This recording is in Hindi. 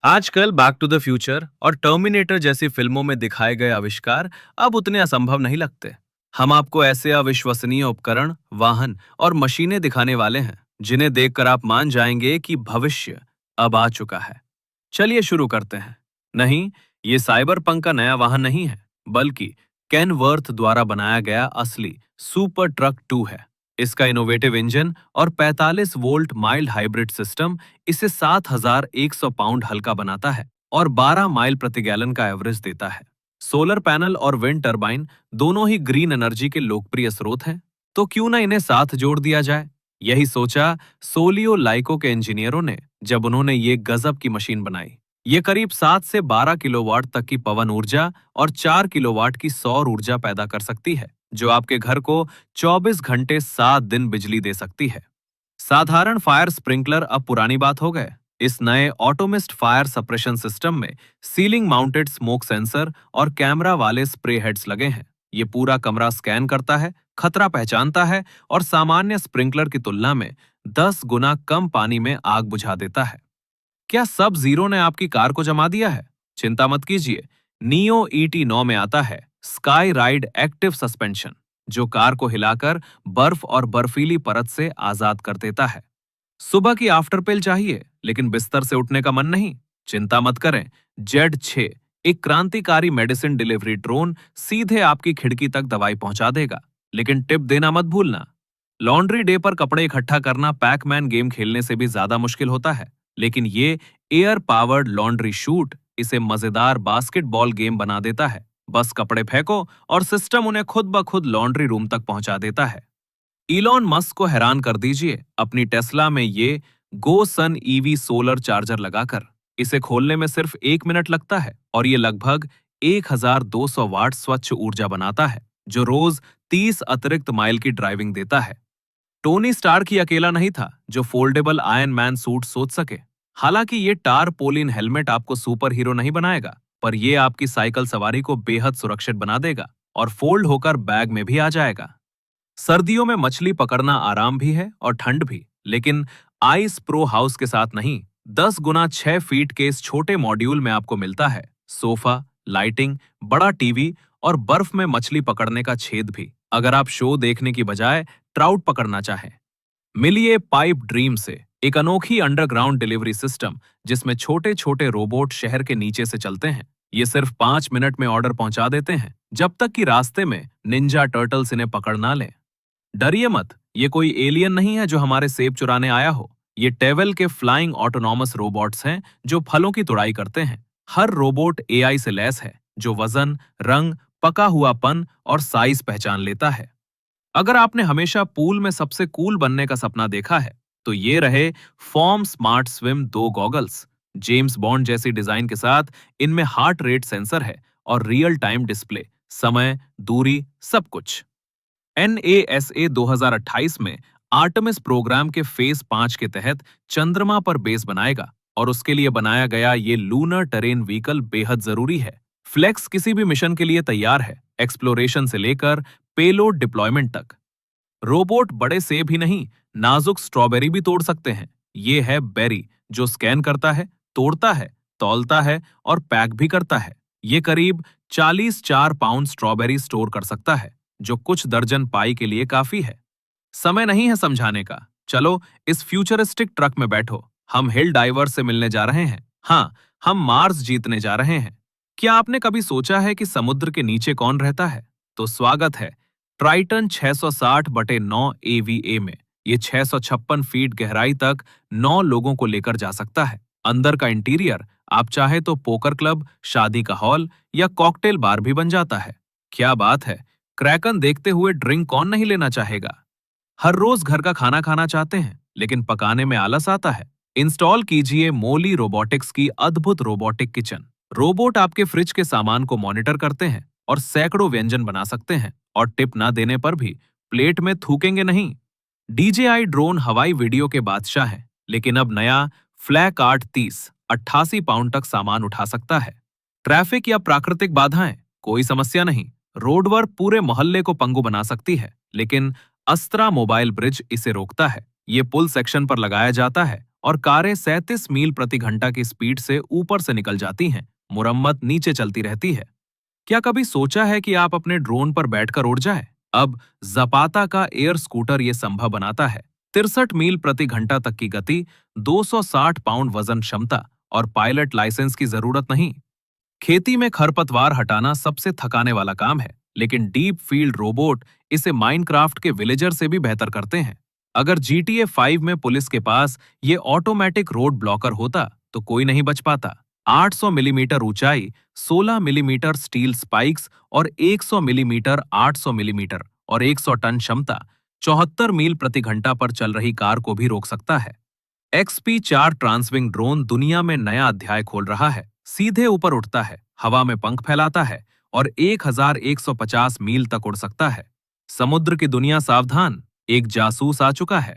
आजकल बैक टू द फ्यूचर और टर्मिनेटर जैसी फिल्मों में दिखाए गए आविष्कार अब उतने असंभव नहीं लगते। हम आपको ऐसे अविश्वसनीय उपकरण, वाहन और मशीनें दिखाने वाले हैं जिन्हें देखकर आप मान जाएंगे कि भविष्य अब आ चुका है। चलिए शुरू करते हैं। नहीं, ये साइबर पंक का नया वाहन नहीं है, बल्कि केन वर्थ द्वारा बनाया गया असली सुपर ट्रक 2 है। इसका इनोवेटिव इंजन और 45 वोल्ट माइल्ड हाइब्रिड सिस्टम इसे 7,100 पाउंड हल्का बनाता है और 12 माइल प्रति गैलन का एवरेज देता है। सोलर पैनल और विंड टरबाइन दोनों ही ग्रीन एनर्जी के लोकप्रिय स्रोत हैं, तो क्यों ना इन्हें साथ जोड़ दिया जाए। यही सोचा सोलियो लाइको के इंजीनियरों ने जब उन्होंने ये गजब की मशीन बनाई। ये करीब 7 से 12 किलोवाट तक की पवन ऊर्जा और 4 किलोवाट की सौर ऊर्जा पैदा कर सकती है, जो आपके घर को 24 घंटे 7 दिन बिजली दे सकती है। साधारण फायर स्प्रिंकलर अब पुरानी बात हो गए। इस नए ऑटोमिस्ट फायर सप्रेशन सिस्टम में सीलिंग माउंटेड स्मोक सेंसर और कैमरा वाले स्प्रे हेड्स लगे हैं। ये पूरा कमरा स्कैन करता है, खतरा पहचानता है और सामान्य स्प्रिंकलर की तुलना में 10 गुना कम पानी में आग बुझा देता है। क्या सब जीरो ने आपकी कार को जमा दिया है? चिंता मत कीजिए। नियो ET9 में आता है स्काई राइड एक्टिव सस्पेंशन, जो कार को हिलाकर बर्फ और बर्फीली परत से आजाद कर देता है। सुबह की आफ्टर पिल चाहिए लेकिन बिस्तर से उठने का मन नहीं? चिंता मत करें। Z6 एक क्रांतिकारी मेडिसिन डिलीवरी ड्रोन सीधे आपकी खिड़की तक दवाई पहुंचा देगा। लेकिन टिप देना मत भूलना। लॉन्ड्री डे पर कपड़े इकट्ठा करना पैकमैन गेम खेलने से भी ज्यादा मुश्किल होता है, लेकिन ये एयर पावर्ड लॉन्ड्री शूट इसे मजेदार बास्केटबॉल गेम बना देता है। बस कपड़े फेंको और सिस्टम उन्हें खुद ब खुद लॉन्ड्री रूम तक पहुंचा देता है। इलॉन मस्क को हैरान कर दीजिए अपनी टेस्ला में ये गो सन EV सोलर चार्जर लगाकर। इसे खोलने में सिर्फ 1 मिनट लगता है और ये लगभग 1,200 वाट स्वच्छ ऊर्जा बनाता है, जो रोज 30 अतिरिक्त माइल की ड्राइविंग देता है। टोनी स्टार्क ही अकेला नहीं था जो फोल्डेबल आयरन मैन सूट सोच सके। हालांकि ये टारपोलिन हेलमेट आपको सुपर हीरो नहीं बनाएगा, पर ये आपकी साइकिल सवारी को बेहद सुरक्षित बना देगा और फोल्ड होकर बैग में भी आ जाएगा। सर्दियों में मछली पकड़ना आराम भी है और ठंड भी, लेकिन आइस प्रो हाउस के साथ नहीं। 10 गुना 6 फीट के इस छोटे मॉड्यूल में आपको मिलता है सोफा, लाइटिंग, बड़ा टीवी और बर्फ में मछली पकड़ने का छेद भी, अगर आप शो देखने की बजाय ट्राउट पकड़ना चाहें। मिलिए पाइप ड्रीम से एक अनोखी अंडरग्राउंड डिलीवरी सिस्टम, जिसमें छोटे छोटे रोबोट शहर के नीचे से चलते हैं। ये सिर्फ 5 मिनट में ऑर्डर पहुंचा देते हैं, जब तक कि रास्ते में निंजा टर्टल्स इन्हें पकड़ ना लें। डरिए मत, ये कोई एलियन नहीं है जो हमारे सेब चुराने आया हो। ये टेवल के फ्लाइंग ऑटोनॉमस रोबोट्स हैं जो फलों की तुड़ाई करते हैं। हर रोबोट AI से लैस है, जो वजन, रंग, पका हुआपन और साइज पहचान लेता है। अगर आपने हमेशा पूल में सबसे कूल बनने का सपना देखा है, तो ये रहे form smart swim 2 goggles. James bond जैसी डिजाइन के साथ इनमें हार्ट रेट सेंसर है और रियल टाइम डिस्प्ले, समय, दूरी, सब कुछ। NASA 2028 में आर्टेमिस प्रोग्राम के फेज 5 के तहत चंद्रमा पर बेस बनाएगा और उसके लिए बनाया गया ये लूनर टेरेन व्हीकल बेहद जरूरी है। फ्लेक्स किसी भी मिशन के लिए तैयार है, एक्सप्लोरेशन से लेकर पेलोड डिप्लॉयमेंट तक। रोबोट बड़े सेब ही नहीं, नाजुक स्ट्रॉबेरी भी तोड़ सकते हैं। ये है बेरी, जो स्कैन करता है, तोड़ता है, तौलता है और पैक भी करता है। ये करीब 44 पाउंड स्ट्रॉबेरी स्टोर कर सकता है, जो कुछ दर्जन पाई के लिए काफी है। समय नहीं है समझाने का, चलो इस फ्यूचरिस्टिक ट्रक में बैठो। हम हिल डाइवर से मिलने जा रहे हैं। हाँ, हम मार्स जीतने जा रहे हैं। क्या आपने कभी सोचा है कि समुद्र के नीचे कौन रहता है? तो स्वागत है ट्राइटन 660/9 AVA में। ये 656 फीट गहराई तक 9 लोगों को लेकर जा सकता है। अंदर का इंटीरियर आप चाहे तो पोकर क्लब, शादी का हॉल या कॉकटेल बार भी बन जाता है। क्या बात है, क्रैकन देखते हुए ड्रिंक कौन नहीं लेना चाहेगा। हर रोज घर का खाना खाना चाहते हैं, लेकिन पकाने में आलस आता है। इंस्टॉल कीजिए मोली रोबोटिक्स की अद्भुत रोबोटिक किचन। रोबोट आपके फ्रिज के सामान को मॉनिटर करते हैं और सैकड़ों व्यंजन बना सकते हैं, और टिप ना देने पर भी प्लेट में थूकेंगे नहीं। DJI ड्रोन हवाई वीडियो के बादशाह है, लेकिन अब नया फ्लैक आर्ट 30 88 पाउंड तक सामान उठा सकता है। ट्रैफिक या प्राकृतिक बाधाएं कोई समस्या नहीं, रोडवर पूरे मोहल्ले को पंगु बना सकती है, लेकिन अस्त्रा मोबाइल ब्रिज इसे रोकता है। ये पुल सेक्शन पर लगाया जाता है और कारें 37 मील प्रति घंटा की स्पीड से ऊपर से निकल जाती हैं। मुरम्मत नीचे चलती रहती है। क्या कभी सोचा है कि आप अपने ड्रोन पर बैठकर उड़ जाए? अब जपाता का एयर स्कूटर ये संभव बनाता है। 63 मील प्रति घंटा तक की गति, 260 पाउंड वजन क्षमता और पायलट लाइसेंस की जरूरत नहीं। खेती में खरपतवार हटाना सबसे थकाने वाला काम है, लेकिन डीप फील्ड रोबोट इसे माइनक्राफ्ट के विलेजर से भी बेहतर करते हैं। अगर GTA 5 में पुलिस के पास ये ऑटोमेटिक रोड ब्लॉकर होता तो कोई नहीं बच पाता। 800 मिलीमीटर ऊंचाई, 16 मिलीमीटर स्टील स्पाइक्स और 100 मिलीमीटर, 800 मिलीमीटर और 100 टन क्षमता 74 मील प्रति घंटा पर चल रही कार को भी रोक सकता है। XP-4 ट्रांसविंग ड्रोन दुनिया में नया अध्याय खोल रहा है। सीधे ऊपर उठता है, हवा में पंख फैलाता है और 1150 मील तक उड़ सकता है। समुद्र की दुनिया सावधान, एक जासूस आ चुका है।